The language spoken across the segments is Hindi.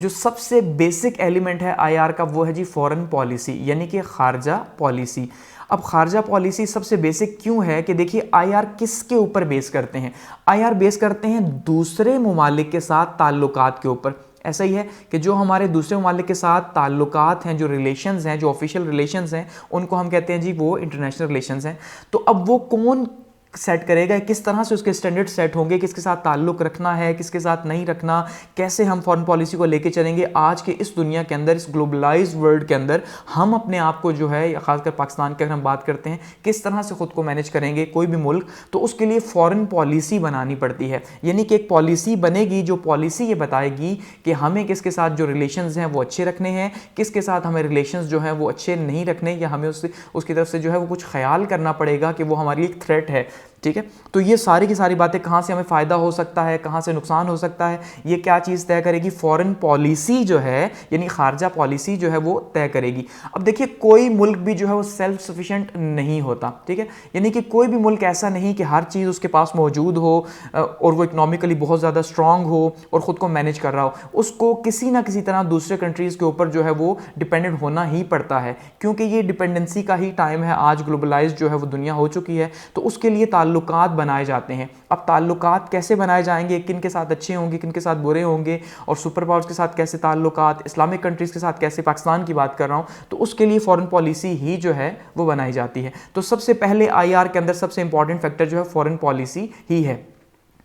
जो सबसे बेसिक एलिमेंट है आईआर का वो है जी फॉरेन पॉलिसी, यानी कि खारजा पॉलिसी। अब खारजा पॉलिसी सबसे बेसिक क्यों है कि देखिए आईआर किसके ऊपर बेस करते हैं? आईआर बेस करते हैं दूसरे ममालिक के साथ ताल्लुकात के ऊपर। ऐसा ही है कि जो हमारे दूसरे ममालिक के साथ ताल्लुकात हैं, जो रिलेशंस हैं, जो ऑफिशियल रिलेशंस हैं, उनको हम कहते हैं जी वो इंटरनेशनल रिलेशंस हैं। तो अब वो कौन सेट करेगा, किस तरह से उसके स्टैंडर्ड सेट होंगे, किसके साथ ताल्लुक रखना है, किसके साथ नहीं रखना, कैसे हम फॉरेन पॉलिसी को लेके चलेंगे आज के इस दुनिया के अंदर, इस ग्लोबलाइज्ड वर्ल्ड के अंदर हम अपने आप को जो है, खासकर पाकिस्तान की अगर हम बात करते हैं, किस तरह से खुद को मैनेज करेंगे कोई भी मुल्क, तो उसके लिए फॉरेन पॉलिसी बनानी पड़ती है। यानी कि एक पॉलिसी बनेगी जो पॉलिसी ये बताएगी कि हमें किसके साथ जो रिलेशंस हैं वो अच्छे रखने हैं, किसके साथ हमें रिलेशंस जो हैं वो अच्छे नहीं रखने, या हमें उसकी तरफ से जो है वो कुछ ख्याल करना पड़ेगा कि वो हमारे लिए एक थ्रेट है। ठीक है, तो ये सारी की सारी बातें, कहाँ से हमें फ़ायदा हो सकता है, कहाँ से नुकसान हो सकता है, ये क्या चीज़ तय करेगी? फॉरेन पॉलिसी जो है, यानी खारजा पॉलिसी जो है वो तय करेगी। अब देखिए कोई मुल्क भी जो है वो सेल्फ सफिशिएंट नहीं होता। ठीक है, यानी कि कोई भी मुल्क ऐसा नहीं कि हर चीज़ उसके पास मौजूद हो और वो इकोनॉमिकली बहुत ज़्यादा स्ट्रांग हो और ख़ुद को मैनेज कर रहा हो। उसको किसी ना किसी तरह दूसरे कंट्रीज़ के ऊपर जो है वो डिपेंडेंट होना ही पड़ता है, क्योंकि ये डिपेंडेंसी का ही टाइम है। आज ग्लोबलाइज जो है वो दुनिया हो चुकी है, तो उसके लिए ताल्लुकात बनाए जाते हैं। अब ताल्लुकात कैसे बनाए जाएंगे, किन के साथ अच्छे होंगे, किन के साथ बुरे होंगे, और सुपर पावर्स के साथ कैसे ताल्लुकात, इस्लामिक कंट्रीज़ के साथ कैसे, पाकिस्तान की बात कर रहा हूँ, तो उसके लिए फॉरेन पॉलिसी ही जो है वो बनाई जाती है। तो सबसे पहले आईआर के अंदर सबसे इंपॉर्टेंट फैक्टर जो है फॉरेन पॉलिसी ही है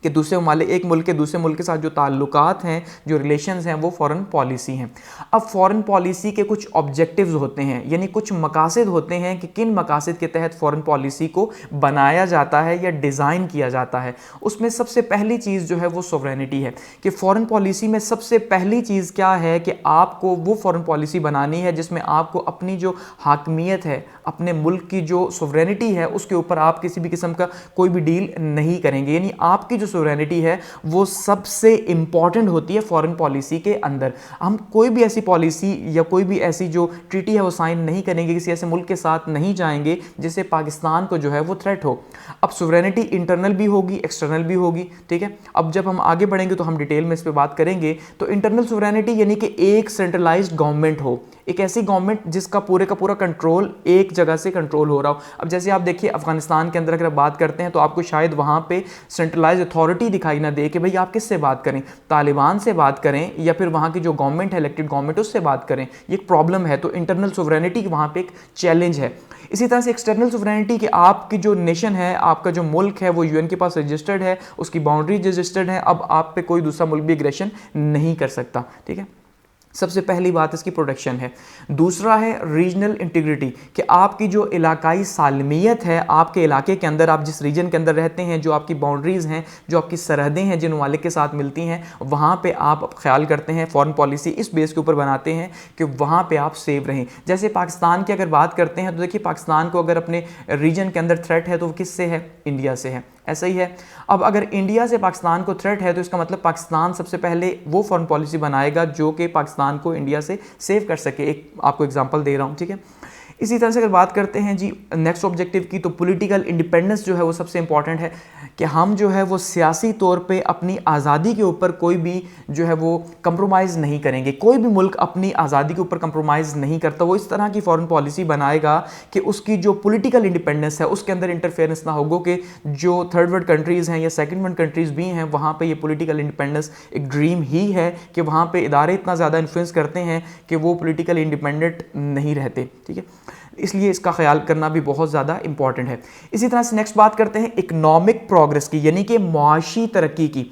कि दूसरे ममालिक, एक मुल्क के दूसरे मुल्क के साथ जो ताल्लुकात हैं, जो रिलेशंस हैं, वो फॉरेन पॉलिसी हैं। अब फॉरेन पॉलिसी के कुछ ऑब्जेक्टिव्स होते हैं, यानी कुछ मकासद होते हैं कि किन मकासद के तहत फॉरेन पॉलिसी को बनाया जाता है या डिज़ाइन किया जाता है। उसमें सबसे पहली चीज़ जो है वो सोवरेनिटी है कि फॉरेन पॉलिसी में सबसे पहली चीज़ क्या है कि आपको वो फॉरेन पॉलिसी बनानी है जिसमें आपको अपनी जो हाकमियत है, अपने मुल्क की जो सोवरेनिटी है, उसके ऊपर आप किसी भी किस्म का कोई भी डील नहीं करेंगे। यानी आपकी जो सोवरेनिटी है वो सबसे इंपॉर्टेंट होती है फॉरेन पॉलिसी के अंदर। हम कोई भी ऐसी पॉलिसी या कोई भी ऐसी जो ट्रीटी है वो साइन नहीं करेंगे, किसी ऐसे मुल्क के साथ नहीं जाएंगे जिससे पाकिस्तान को जो है वो थ्रेट हो। अब सोवरेनिटी इंटरनल भी होगी, एक्सटर्नल भी होगी। ठीक है, अब जब हम आगे बढ़ेंगे तो हम डिटेल में इस पर बात करेंगे। तो इंटरनल सोवरेनिटी यानी कि एक सेंट्रलाइज्ड गवर्नमेंट हो, एक ऐसी गवर्नमेंट जिसका पूरे का पूरा कंट्रोल एक जगह से कंट्रोल हो रहा हो। अब जैसे आप देखिए अफगानिस्तान के अंदर अगर बात करते हैं तो आपको शायद वहाँ पे सेंट्रलाइज अथॉरिटी दिखाई ना दे कि भाई आप किससे बात करें, तालिबान से बात करें या फिर वहाँ की जो गवर्नमेंट है, इलेक्टेड गवर्नमेंट, उससे बात करें। ये एक प्रॉब्लम है। तो इंटरनल सोवरेनिटी वहाँ पे एक चैलेंज है। इसी तरह से एक्सटर्नल सोवरेनिटी कि आपकी जो नेशन है, आपका जो मुल्क है वो यूएन के पास रजिस्टर्ड है, उसकी बाउंड्रीज रजिस्टर्ड है। अब आप पे कोई दूसरा मुल्क भी एग्रेशन नहीं कर सकता। ठीक है, सबसे पहली बात इसकी प्रोटेक्शन है। दूसरा है रीजनल इंटीग्रिटी कि आपकी जो इलाकाई सालमियत है, आपके इलाके के अंदर, आप जिस रीजन के अंदर रहते हैं, जो आपकी बाउंड्रीज़ हैं, जो आपकी सरहदें हैं जिन ममालिक के साथ मिलती हैं, वहाँ पे आप ख्याल करते हैं, फॉरेन पॉलिसी इस बेस के ऊपर बनाते हैं कि वहाँ पे आप सेव रहें। जैसे पाकिस्तान की अगर बात करते हैं तो देखिए पाकिस्तान को अगर अपने रीजन के अंदर थ्रेट है तो वो किससे है? इंडिया से है। ऐसा ही है। अब अगर इंडिया से पाकिस्तान को थ्रेट है तो इसका मतलब पाकिस्तान सबसे पहले वो फॉरेन पॉलिसी बनाएगा जो कि पाकिस्तान को इंडिया से सेव कर सके। एक आपको एग्जांपल दे रहा हूँ। ठीक है, इसी तरह से अगर बात करते हैं जी नेक्स्ट ऑब्जेक्टिव की, तो पॉलिटिकल इंडिपेंडेंस जो है वो सबसे इंपॉर्टेंट है कि हम जो है वो सियासी तौर पे अपनी आज़ादी के ऊपर कोई भी जो है वो कंप्रोमाइज़ नहीं करेंगे। कोई भी मुल्क अपनी आज़ादी के ऊपर कंप्रोमाइज़ नहीं करता। वो इस तरह की फॉरेन पॉलिसी बनाएगा कि उसकी जो पॉलिटिकल इंडिपेंडेंस है उसके अंदर इंटरफेरेंस ना होगा, कि जो थर्ड वर्ल्ड कंट्रीज़ हैं या सेकंड वर्ल्ड कंट्रीज़ भी हैं वहाँ पे ये पॉलिटिकल इंडिपेंडेंस एक ड्रीम ही है कि वहाँ पे इदारे इतना ज़्यादा इन्फ्लुएंस करते हैं कि वो पॉलिटिकल इंडिपेंडेंट नहीं रहते। ठीक है, इसलिए इसका ख्याल करना भी बहुत ज़्यादा इंपॉर्टेंट है। इसी तरह से नेक्स्ट बात करते हैं इकोनॉमिक प्रोग्रेस की, यानी कि माशी तरक्की की।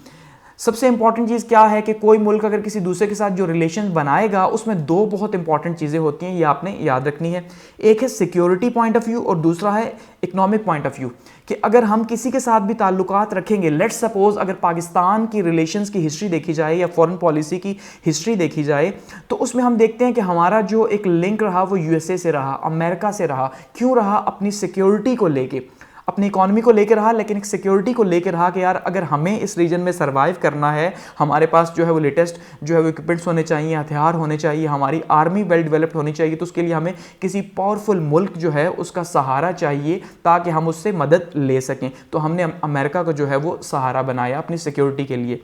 सबसे इंपॉर्टेंट चीज़ क्या है कि कोई मुल्क अगर किसी दूसरे के साथ जो रिलेशन बनाएगा उसमें दो बहुत इंपॉर्टेंट चीज़ें होती हैं, ये आपने याद रखनी है। एक है सिक्योरिटी पॉइंट ऑफ व्यू और दूसरा है इकोनॉमिक पॉइंट ऑफ व्यू कि अगर हम किसी के साथ भी ताल्लुकात रखेंगे, लेट्स सपोज अगर पाकिस्तान की रिलेशंस की हिस्ट्री देखी जाए या फॉरेन पॉलिसी की हिस्ट्री देखी जाए तो उसमें हम देखते हैं कि हमारा जो एक लिंक रहा वो यूएसए से रहा, अमेरिका से रहा। क्यों रहा? अपनी सिक्योरिटी को लेके, अपनी इकॉनमी को लेकर रहा, लेकिन एक सिक्योरिटी को लेकर रहा कि यार अगर हमें इस रीजन में सर्वाइव करना है, हमारे पास जो है वो लेटेस्ट जो है वो इक्विपमेंट्स होने चाहिए, हथियार होने चाहिए, हमारी आर्मी वेल डेवलप्ड होनी चाहिए, तो उसके लिए हमें किसी पावरफुल मुल्क जो है उसका सहारा चाहिए ताकि हम उससे मदद ले सकें। तो हमने अमेरिका को जो है वो सहारा बनाया अपनी सिक्योरिटी के लिए।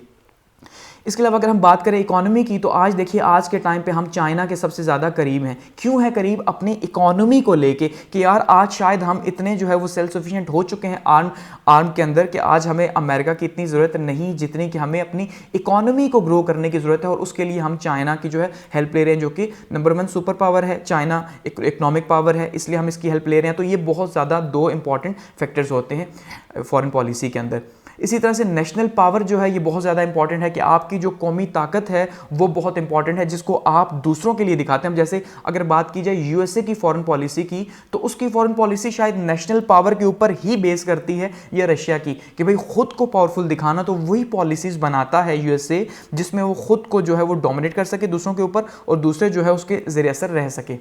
इसके अलावा अगर हम बात करें इकोनॉमी की, तो आज देखिए आज के टाइम पे हम चाइना के सबसे ज़्यादा करीब हैं। क्यों है करीब? अपनी इकोनॉमी को लेके कि यार आज शायद हम इतने जो है वो सेल्फ सफिशिएंट हो चुके हैं आर्म के अंदर कि आज हमें अमेरिका की इतनी ज़रूरत नहीं जितनी कि हमें अपनी इकोनॉमी को ग्रो करने की ज़रूरत है, और उसके लिए हम चाइना की जो है हेल्प ले रहे हैं, जो कि नंबर 1 सुपर पावर है चाइना, इकोनॉमिक पावर है, इसलिए हम इसकी हेल्प ले रहे हैं। तो ये बहुत ज़्यादा दो इंपॉर्टेंट फैक्टर्स होते हैं फॉरेन पॉलिसी के अंदर। इसी तरह से नेशनल पावर जो है ये बहुत ज़्यादा इंपॉर्टेंट है कि आपकी जो कौमी ताकत है वो बहुत इंपॉर्टेंट है, जिसको आप दूसरों के लिए दिखाते हैं। जैसे अगर बात की जाए यूएसए की फॉरेन पॉलिसी की, तो उसकी फॉरेन पॉलिसी शायद नेशनल पावर के ऊपर ही बेस करती है, या रशिया की, कि भाई खुद को पावरफुल दिखाना, तो वही पॉलिसीज बनाता है यूएसए जिसमें वो खुद को जो है वो डोमिनेट कर सके दूसरों के ऊपर, और दूसरे जो है उसके ज़रिए असर रह सके।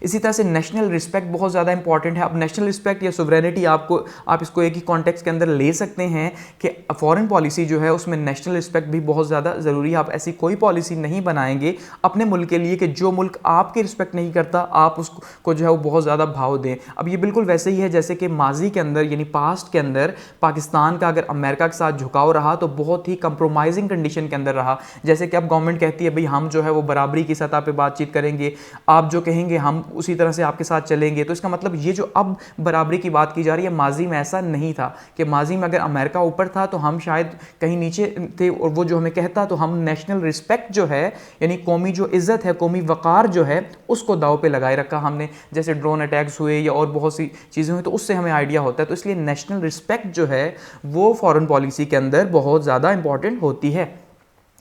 इसी तरह से नेशनल रिस्पेक्ट बहुत ज़्यादा इंपॉर्टेंट है। अब नेशनल रिस्पेक्ट या सोवरेनिटी आप इसको एक ही कॉन्टेक्स्ट के अंदर ले सकते हैं कि फॉरेन पॉलिसी जो है उसमें नेशनल रिस्पेक्ट भी बहुत ज़्यादा ज़रूरी है। आप ऐसी कोई पॉलिसी नहीं बनाएंगे अपने मुल्क के लिए कि जो मुल्क आपकी रिस्पेक्ट नहीं करता आप उसको जो है वो बहुत ज़्यादा भाव दें। अब ये बिल्कुल वैसे ही है जैसे कि माजी के अंदर यानी पास्ट के अंदर पाकिस्तान का अगर अमेरिका के साथ झुकाव रहा तो बहुत ही कंप्रोमाइजिंग कंडीशन के अंदर रहा। जैसे कि अब गवर्नमेंट कहती है भाई हम जो है वो बराबरी की सतह पर बातचीत करेंगे, आप जो कहेंगे हम उसी तरह से आपके साथ चलेंगे। तो इसका मतलब ये जो अब बराबरी की बात की जा रही है, माजी में ऐसा नहीं था कि माजी में अगर अमेरिका ऊपर था तो हम शायद कहीं नीचे थे, और वो जो हमें कहता तो हम नेशनल रिस्पेक्ट जो है यानी कौमी जो इज्जत है, कौमी वकार जो है उसको दाव पे लगाए रखा हमने। जैसे ड्रोन अटैक्स हुए या और बहुत सी चीज़ें हुई तो उससे हमें आइडिया होता है। तो इसलिए नेशनल रिस्पेक्ट जो है वो फॉरेन पॉलिसी के अंदर बहुत ज़्यादा इंपॉर्टेंट होती है।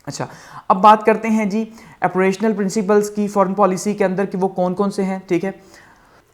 अच्छा, अब बात करते हैं जी ऑपरेशनल प्रिंसिपल्स की फॉरेन पॉलिसी के अंदर कि वो कौन कौन से हैं। ठीक है,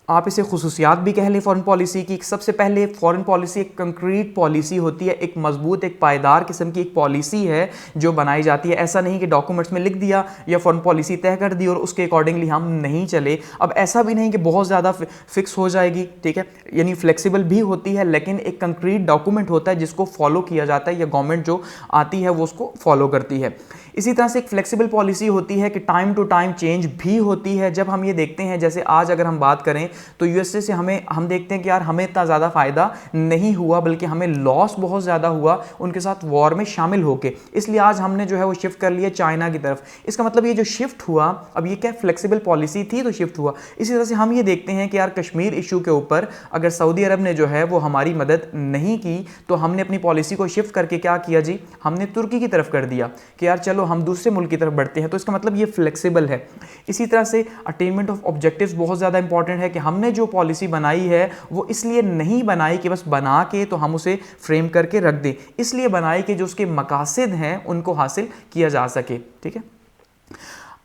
आप इसे खुसूसियात भी कह लें फॉरेन पॉलिसी की। सबसे पहले फॉरेन पॉलिसी एक कंक्रीट पॉलिसी होती है, एक मजबूत एक पायदार किस्म की एक पॉलिसी है जो बनाई जाती है। ऐसा नहीं कि डॉक्यूमेंट्स में लिख दिया या फॉरेन पॉलिसी तय कर दी और उसके अकॉर्डिंगली हम नहीं चले। अब ऐसा भी नहीं कि बहुत ज़्यादा फिक्स हो जाएगी, ठीक है, यानी फ्लेक्सिबल भी होती है, लेकिन एक कंक्रीट डॉक्यूमेंट होता है जिसको फॉलो किया जाता है या गवर्नमेंट जो आती है वो उसको फॉलो करती है। इसी तरह से एक फ्लेक्सिबल पॉलिसी होती है कि टाइम टू टाइम चेंज भी होती है। जब हम ये देखते हैं जैसे आज अगर हम बात करें तो यूएसए से हम देखते हैं कि यार हमें इतना ज़्यादा फ़ायदा नहीं हुआ बल्कि हमें लॉस बहुत ज़्यादा हुआ उनके साथ वॉर में शामिल होके, इसलिए आज हमने जो है वो शिफ्ट कर लिया चाइना की तरफ। इसका मतलब ये जो शिफ्ट हुआ, अब ये क्या फ्लेक्सिबल पॉलिसी थी तो शिफ्ट हुआ। इसी तरह से हम ये देखते हैं कि यार कश्मीर इशू के ऊपर अगर सऊदी अरब ने जो है वो हमारी मदद नहीं की तो हमने अपनी पॉलिसी को शिफ्ट करके क्या किया जी, हमने तुर्की की तरफ कर दिया कि यार चलो हम दूसरे मुल्क की तरफ बढ़ते हैं। तो इसका मतलब ये फ्लेक्सिबल है। इसी तरह से अटेनमेंट ऑफ ऑब्जेक्टिव्स बहुत ज़्यादा इंपॉर्टेंट है कि हमने जो पॉलिसी बनाई है वो इसलिए नहीं बनाई कि बस बना के तो हम उसे फ्रेम करके रख दें, इसलिए बनाई कि जो उसके मकासद हैं उनको हासिल किया जा सके। ठीक है,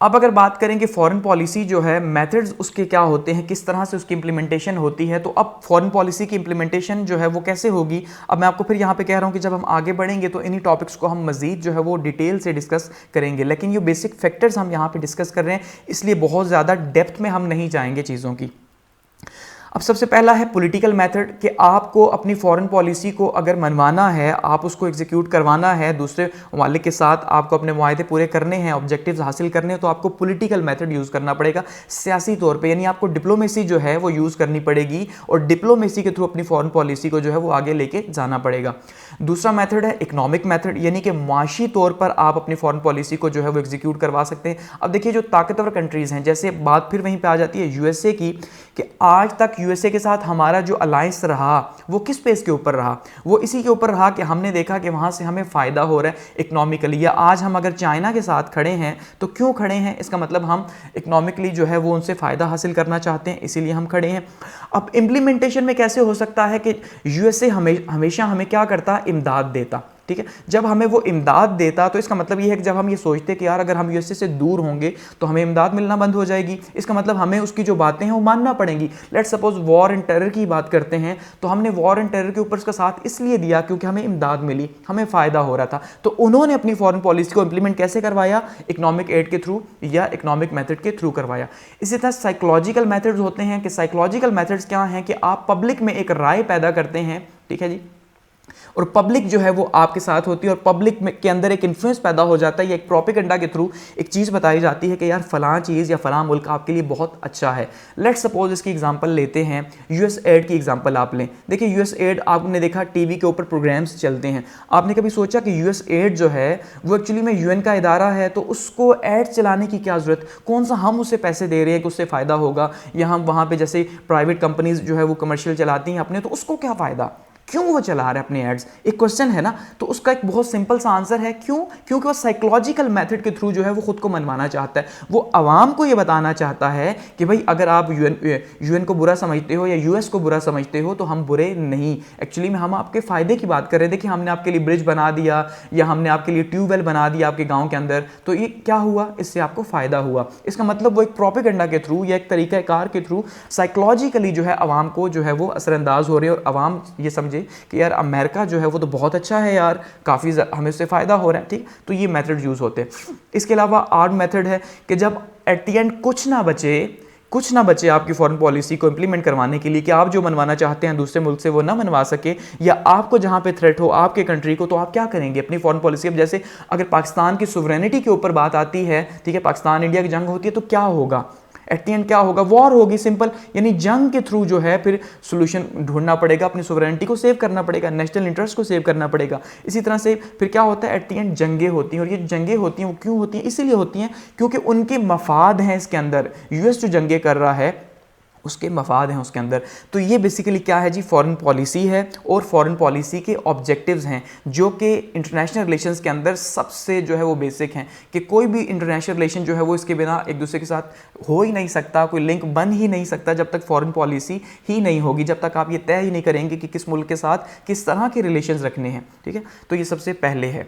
अब अगर बात करें कि फॉरेन पॉलिसी जो है मेथड्स उसके क्या होते हैं, किस तरह से उसकी इंप्लीमेंटेशन होती है, तो अब फॉरेन पॉलिसी की इंप्लीमेंटेशन जो है वो कैसे होगी। अब मैं आपको फिर यहाँ पे कह रहा हूँ कि जब हम आगे बढ़ेंगे तो इन्हीं टॉपिक्स को हम मजीद जो है वो डिटेल से डिस्कस करेंगे, लेकिन ये बेसिक फैक्टर्स हम यहाँ पे डिस्कस कर रहे हैं इसलिए बहुत ज़्यादा डेप्थ में हम नहीं जाएंगे चीज़ों की। अब सबसे पहला है पॉलिटिकल मेथड कि आपको अपनी फॉरेन पॉलिसी को अगर मनवाना है, आप उसको एग्जीक्यूट करवाना है, दूसरे ममालिक के साथ आपको अपने मुआहदे पूरे करने हैं, ऑब्जेक्टिव्स हासिल करने हैं, तो आपको पॉलिटिकल मेथड यूज़ करना पड़ेगा सियासी तौर पे, यानी आपको डिप्लोमेसी जो है वो यूज़ करनी पड़ेगी और डिप्लोमेसी के थ्रू अपनी फॉरेन पॉलिसी को जो है वो आगे लेके जाना पड़ेगा। दूसरा मेथड है इकोनॉमिक मेथड, यानी कि माशी तौर पर आप अपनी फॉरेन पॉलिसी को जो है वो एग्जीक्यूट करवा सकते हैं। अब देखिए जो ताकतवर कंट्रीज़ हैं, जैसे बात फिर वहीं पर आ जाती है यूएसए की, कि आज तक यूएसए के साथ हमारा जो अलायंस रहा वो किस बेस के ऊपर रहा, वो इसी के ऊपर रहा कि हमने देखा कि वहाँ से हमें फ़ायदा हो रहा है इकोनॉमिकली। या आज हम अगर चाइना के साथ खड़े हैं तो क्यों खड़े हैं, इसका मतलब हम इकोनॉमिकली जो है वो उनसे फ़ायदा हासिल करना चाहते हैं, इसीलिए हम खड़े हैं। अब इम्प्लीमेंटेशन में कैसे हो सकता है कि यूएसए हमेशा हमें क्या करता, इमदाद देता। ठीक है, जब हमें वो इमदाद देता तो इसका मतलब ये है कि जब हम ये सोचते कि यार अगर हम यूएसए से दूर होंगे तो हमें इमदाद मिलना बंद हो जाएगी, इसका मतलब हमें उसकी जो बातें हैं वो मानना पड़ेंगी। Let's suppose war and terror की बात करते हैं तो हमने वॉर एंड टेरर के ऊपर उसका साथ इसलिए दिया क्योंकि हमें इमदाद मिली, हमें फ़ायदा हो रहा था। तो उन्होंने अपनी फॉरेन पॉलिसी को इंप्लीमेंट कैसे करवाया, इकोनॉमिक एड के थ्रू या इकोनॉमिक मेथड के थ्रू करवाया। इसी तरह साइकोलॉजिकल मेथड्स होते हैं कि साइकोलॉजिकल मेथड्स क्या हैं कि आप पब्लिक में एक राय पैदा करते हैं, ठीक है जी, और पब्लिक जो है वो आपके साथ होती है और पब्लिक में के अंदर एक इन्फ्लुएंस पैदा हो जाता है या एक प्रोपेगेंडा के थ्रू एक चीज़ बताई जाती है कि यार फलां चीज़ या फलां मुल्क आपके लिए बहुत अच्छा है। लेट्स सपोज इसकी एग्जांपल लेते हैं, यूएस एड की एग्जांपल आप लें। देखिए यूएस एड आपने देखा टीवी के ऊपर प्रोग्राम्स चलते हैं, आपने कभी सोचा कि यूएस एड जो है वो एक्चुअली में यूएन का इदारा है, तो उसको एड चलाने की क्या ज़रूरत, कौन सा हम उसे पैसे दे रहे हैं कि उससे फ़ायदा होगा, या हम वहाँ पर जैसे प्राइवेट कंपनीज जो है वो कमर्शियल चलाती हैं अपने, तो उसको क्या फ़ायदा, क्यों वो चला रहा है अपने एड्स, एक क्वेश्चन है ना। तो उसका एक बहुत सिंपल सा आंसर है, क्यों, क्योंकि वो साइकोलॉजिकल मेथड के थ्रू जो है वो खुद को मनवाना चाहता है। वो आवाम को ये बताना चाहता है कि भाई अगर आप यूएन को बुरा समझते हो या यूएस को बुरा समझते हो तो हम बुरे नहीं, एक्चुअली में हम आपके फायदे की बात कर रहे हैं। देखिए हमने आपके लिए ब्रिज बना दिया या हमने आपके लिए ट्यूबवेल बना दिया आपके गाँव के अंदर, तो ये क्या हुआ, इससे आपको फायदा हुआ। इसका मतलब वो एक प्रोपेगेंडा के थ्रू या एक तरीक़ाकार के थ्रू साइकोलॉजिकली जो है आवाम को जो है वो असरअंदाज हो रहे हैं और आवाम ये समझे कि यार अमेरिका जो है वो तो बहुत अच्छा है यार, काफ़ी हमें उससे फ़ायदा हो रहा है, ठीक। तो ये मेथड यूज़ होते हैं। इसके अलावा आर्ड मेथड है कि जब एट द एंड कुछ ना बचे आपकी फॉरेन पॉलिसी को इंप्लीमेंट करवाने के लिए, कि आप जो मनवाना चाहते हैं दूसरे मुल्क से वो ना मनवा सके, या आपको जहां पे थ्रेट हो आपके कंट्री को, तो आप क्या करेंगे अपनी फॉरेन पॉलिसी। अब जैसे अगर पाकिस्तान की सुवरेनिटी के ऊपर बात आती है, ठीक है, पाकिस्तान इंडिया की जंग होती है, तो क्या होगा एट द एंड, क्या होगा, वॉर होगी, सिंपल। यानी जंग के थ्रू जो है फिर सोल्यूशन ढूंढना पड़ेगा, अपनी सोवरेनिटी को सेव करना पड़ेगा, नेशनल इंटरेस्ट को सेव करना पड़ेगा। इसी तरह से फिर क्या होता है, एट द एंड जंगें होती हैं, और ये जंगें होती हैं वो क्यों होती हैं, इसीलिए होती हैं क्योंकि उनके मफाद हैं इसके अंदर। यूएस जो जंगें कर रहा है उसके मफाद हैं उसके अंदर। तो ये बेसिकली क्या है जी, फॉरेन पॉलिसी है, और फॉरेन पॉलिसी के ऑब्जेक्टिव्स हैं जो कि इंटरनेशनल रिलेशंस के अंदर सबसे जो है वो बेसिक हैं, कि कोई भी इंटरनेशनल रिलेशन जो है वो इसके बिना एक दूसरे के साथ हो ही नहीं सकता, कोई लिंक बन ही नहीं सकता जब तक फॉरेन पॉलिसी ही नहीं होगी, जब तक आप ये तय ही नहीं करेंगे कि किस मुल्क के साथ किस तरह के रिलेशंस रखने हैं, ठीक है। तो ये सबसे पहले है।